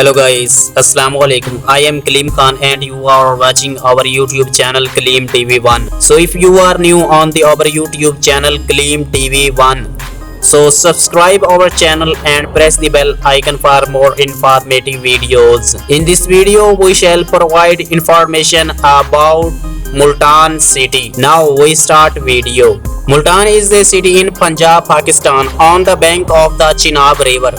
Hello guys, Assalam-o-alaikum. I am Kaleem Khan and you are watching our YouTube channel Kaleem TV1. So if you are new on our YouTube channel Kaleem TV1, so subscribe our channel and press the bell icon for more informative videos. In this video we shall provide information about Multan city. Now we start video. Multan is a city in Punjab, Pakistan on the bank of the Chenab river.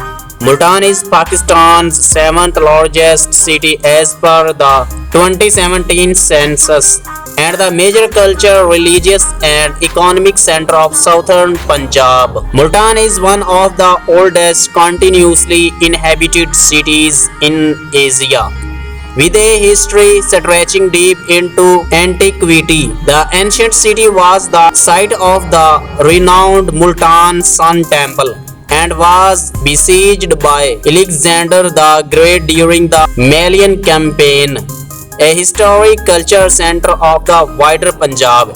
Multan is Pakistan's 7th largest city as per the 2017 census and the major culture, religious and economic center of southern Punjab. Multan is one of the oldest continuously inhabited cities in Asia, with a history stretching deep into antiquity. The ancient city was the site of the renowned Multan Sun Temple and was besieged by Alexander the Great during the Malian campaign, a historic culture center of the wider Punjab.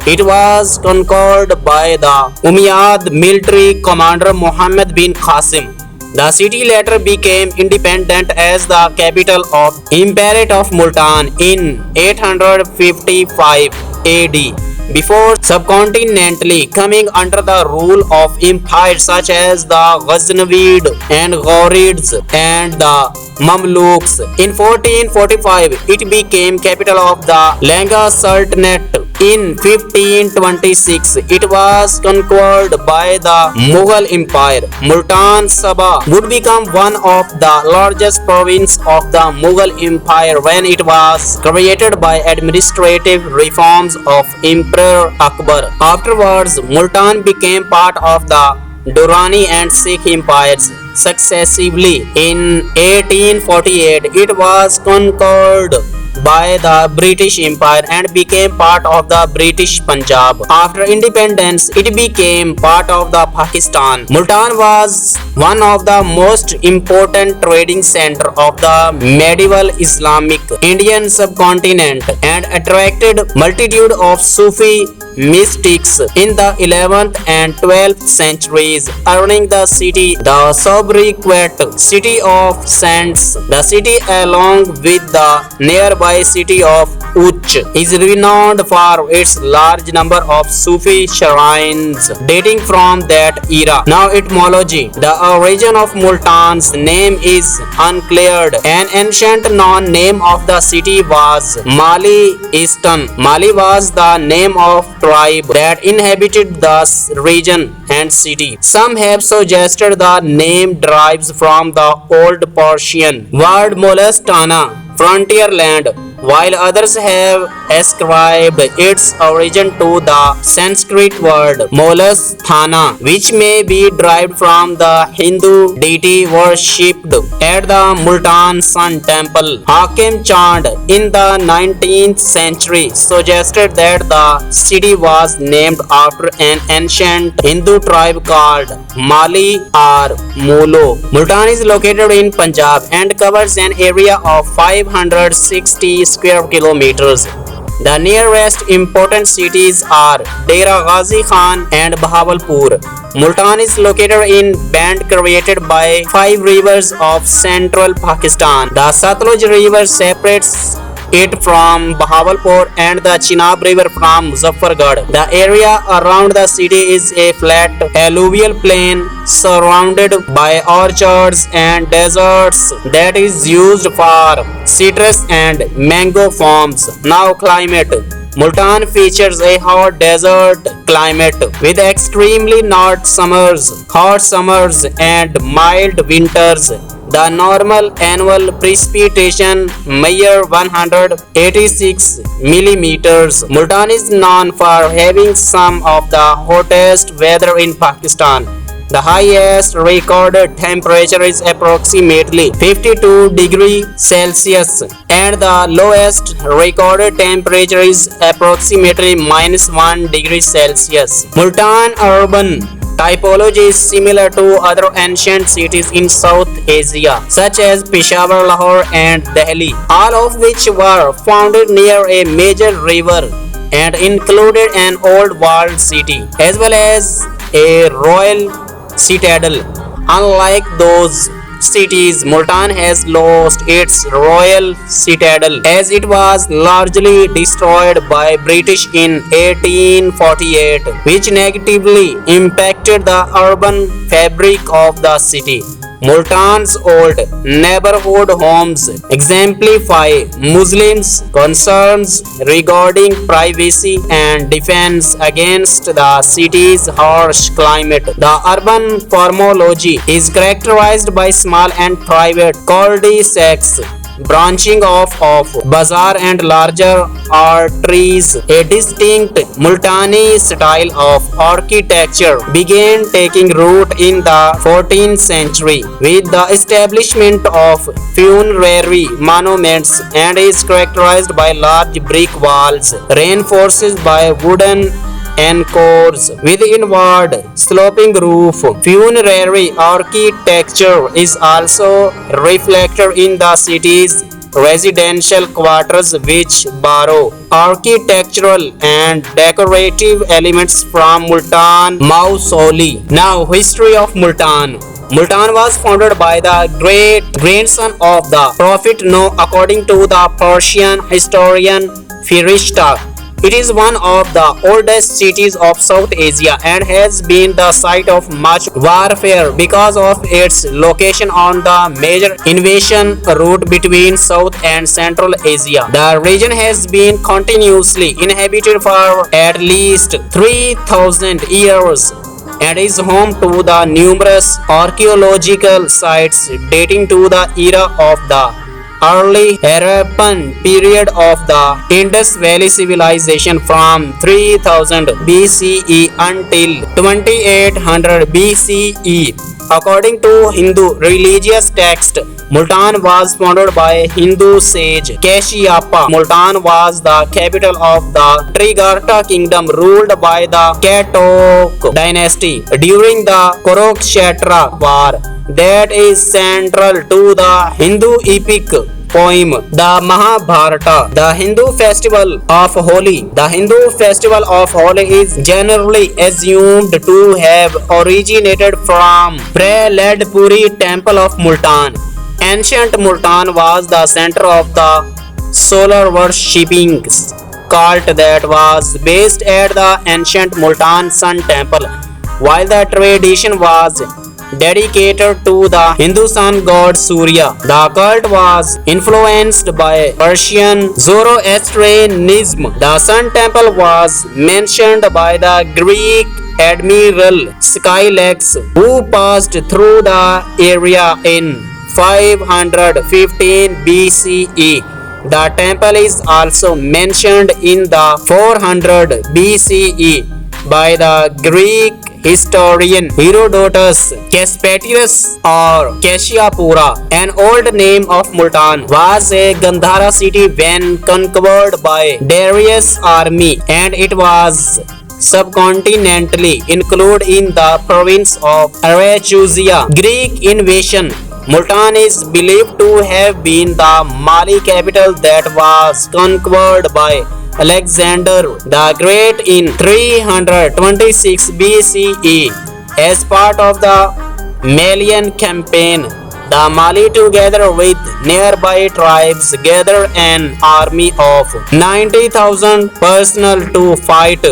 It was conquered by the Umayyad military commander Muhammad bin Qasim. The city later became independent as the capital of Emirate of Multan in 855 AD, before subcontinentally coming under the rule of empires such as the Ghaznavid and Ghurids and the Mamluks. In 1445, it became capital of the Langa Sultanate. In 1526, it was conquered by the Mughal Empire. Multan Sabha would become one of the largest provinces of the Mughal Empire when it was created by administrative reforms of Emperor Akbar. Afterwards, Multan became part of the Durrani and Sikh empires successively. In 1848, it was conquered by the British Empire and became part of the British Punjab. After independence, it became part of the Pakistan. Multan was one of the most important trading center of the medieval Islamic Indian subcontinent and attracted multitude of Sufi mystics in the 11th and 12th centuries, earning the city the sobriquet City of Saints. The city, along with the nearby city of Uch, is renowned for its large number of Sufi shrines dating from that era. Now etymology. The origin of Multan's name is unclear. An ancient known name of the city was Mali Eastern. Mali was the name of tribe that inhabited the region and city. Some have suggested the name derives from the Old Persian word molestana, frontier land, while others have ascribed its origin to the Sanskrit word molasthana, which may be derived from the Hindu deity worshipped at the Multan Sun Temple. Hakim Chand in the 19th century suggested that the city was named after an ancient Hindu tribe called Mali or Molo. Multan is located in Punjab and covers an area of 560 square kilometers. The nearest important cities are Dera Ghazi Khan and Bahawalpur. Multan is located in band created by 5 rivers of central Pakistan. The Satluj river separates it from Bahawalpur and the Chenab river from Muzaffargarh. The area around the city is a flat alluvial plain surrounded by orchards and deserts that is used for citrus and mango farms. Now climate. Multan features a hot desert climate with extremely hot summers and mild winters. The normal annual precipitation measure 186 millimeters. Multan is known for having some of the hottest weather in Pakistan. The highest recorded temperature is approximately 52 degrees Celsius and the lowest recorded temperature is approximately -1 degree Celsius. Multan urban typology is similar to other ancient cities in South Asia, such as Peshawar, Lahore and Delhi, all of which were founded near a major river and included an old walled city, as well as a royal citadel. Unlike those cities, Multan has lost its royal citadel as it was largely destroyed by British in 1848, which negatively impacted the urban fabric of the city. Multan's old neighborhood homes exemplify Muslims' concerns regarding privacy and defense against the city's harsh climate. The urban formology is characterized by small and private cul-de-sacs branching off of bazaar and larger arteries. A distinct Multani style of architecture began taking root in the 14th century with the establishment of funerary monuments and is characterized by large brick walls reinforced by wooden anchors with inward sloping roof. Funerary architecture is also reflected in the city's residential quarters, which borrow architectural and decorative elements from Multan mausoleum. Now, history of Multan. Multan was founded by the great grandson of the Prophet Noah according to the Persian historian Firishta. It is one of the oldest cities of South Asia and has been the site of much warfare because of its location on the major invasion route between South and Central Asia. The region has been continuously inhabited for at least 3,000 years and is home to the numerous archaeological sites dating to the era of the early Harappan period of the Indus Valley civilization from 3000 BCE until 2800 BCE. According to Hindu religious text, Multan was founded by Hindu sage Kashyapa. Multan was the capital of the Trigarta kingdom ruled by the Katok dynasty during the Kurukshetra war. That is central to the Hindu epic poem, the Mahabharata. The Hindu festival of Holi. The Hindu festival of Holi is generally assumed to have originated from Prahaladpuri temple of Multan. Ancient Multan was the center of the solar worshipping cult that was based at the ancient Multan Sun temple, while the tradition was dedicated to the Hindu sun god Surya. The cult was influenced by Persian Zoroastrianism. The sun temple was mentioned by the Greek admiral Scylax, who passed through the area in 515 BCE. The temple is also mentioned in the 400 BCE by the Greek historian Herodotus. Caspatius or Kashyapura, an old name of Multan, was a Gandhara city when conquered by Darius' army, and it was subcontinentally included in the province of Arachusia. Greek invasion. Multan is believed to have been the Mali capital that was conquered by Alexander the Great in 326 BCE. As part of the Malian campaign, the Mali together with nearby tribes gathered an army of 90,000 personnel to fight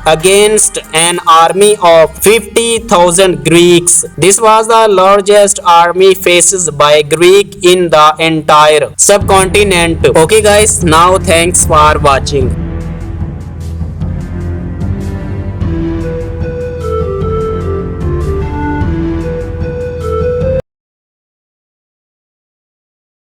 against an army of 50,000 Greeks. This was the largest army faced by Greek in the entire subcontinent. Okay guys, now thanks for watching.